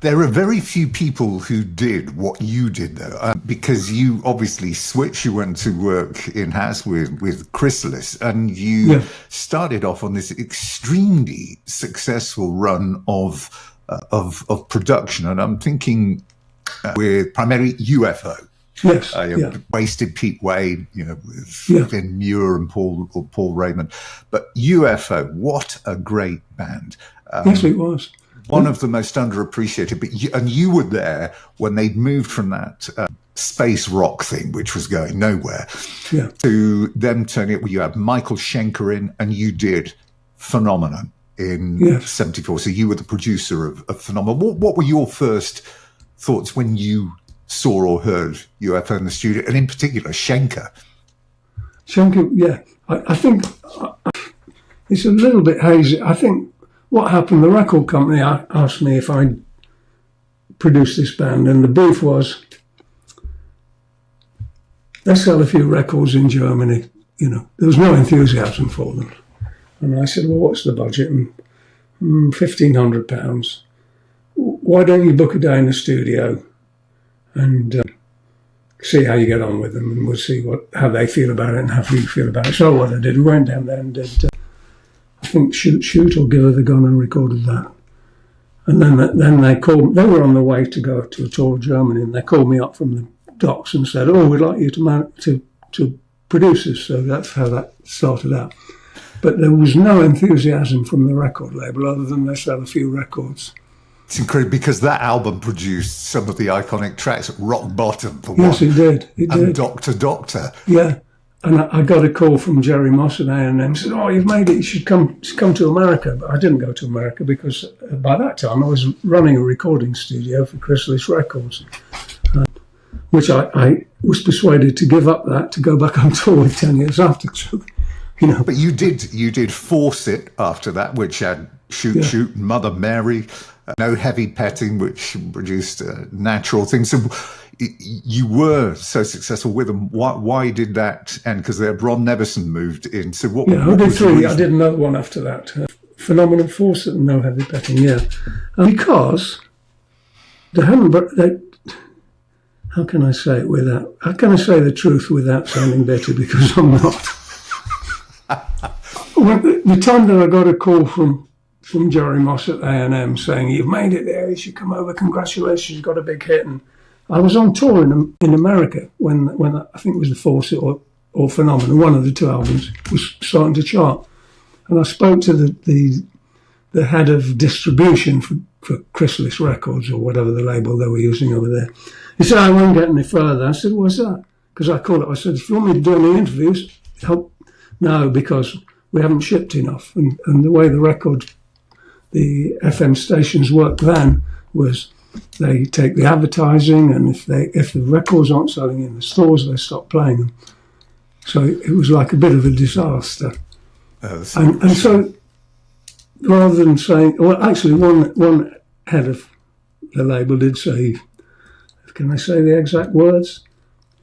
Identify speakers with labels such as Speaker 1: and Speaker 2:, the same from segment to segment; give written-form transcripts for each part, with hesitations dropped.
Speaker 1: There are very few people who did what you did, though, because you obviously switched. You went to work in-house with Chrysalis, and you started off on this extremely successful run of production. And I'm thinking with primarily UFO.
Speaker 2: Yes,
Speaker 1: Wasted Pete Wade, with Vin Muir and Paul Raymond. But UFO, what a great band.
Speaker 2: Yes, it was.
Speaker 1: One of the most underappreciated. And you were there when they'd moved from that space rock thing, which was going nowhere, to them turning it. You had Michael Schenker in, and you did Phenomenon in 74. So you were the producer of Phenomenon. What were your first thoughts when you saw or heard UFO in the studio, and in particular Schenker?
Speaker 2: I think it's a little bit hazy. I think what happened, the record company asked me if I'd produce this band, and the brief was, let's sell a few records in Germany. There was no enthusiasm for them. And I said, well, what's the budget? And £1,500. Why don't you book a day in the studio and see how you get on with them, and we'll see how they feel about it and how you feel about it. So what I did, we went down there and did, I think, Shoot or Give Her the Gun, and recorded that. And then they called. They were on the way to go to a tour of Germany, and they called me up from the docks and said, "Oh, we'd like you to produce this." So that's how that started out. But there was no enthusiasm from the record label other than they sell a few records.
Speaker 1: It's incredible because that album produced some of the iconic tracks, Rock Bottom for one.
Speaker 2: Yes, it did.
Speaker 1: And Doctor Doctor.
Speaker 2: Yeah. And I got a call from Jerry Moss at A&M, said, "Oh, you've made it, you should come to America." But I didn't go to America because by that time I was running a recording studio for Chrysalis Records, which I was persuaded to give up that to go back on tour with 10 years after.
Speaker 1: But you did Force It after that, which had Shoot Shoot, Mother Mary, No Heavy Petting, which produced Natural Things. So you were so successful with them. Why did that end? Because Ron Nevison moved in. So what?
Speaker 2: I did three. I did another one after that. Phenomenon, Force It, and No Heavy Petting. Yeah, because they hadn't. How can I say it without? How can I say the truth without sounding bitter? Because I'm not. The time that I got a call from Jerry Moss at A&M saying, "You've made it there, you should come over, congratulations, you've got a big hit." And I was on tour in America when I think it was the Force It or Phenomenon, one of the two albums, was starting to chart. And I spoke to the head of distribution for Chrysalis Records, or whatever the label they were using over there. He said, "I won't get any further." I said, "What's that?" Because I called it. I said, "If you want me to do any interviews, help." No, because we haven't shipped enough. And the way the FM stations worked then was they take the advertising, and if the records aren't selling in the stores, they stop playing them. So it was like a bit of a disaster. And so rather than saying, well, actually one head of the label did say, can I say the exact words?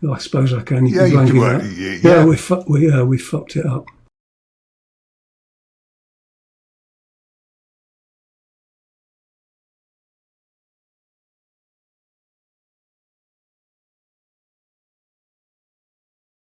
Speaker 2: Well, I suppose I can.
Speaker 1: Yeah, you can.
Speaker 2: We fucked it up.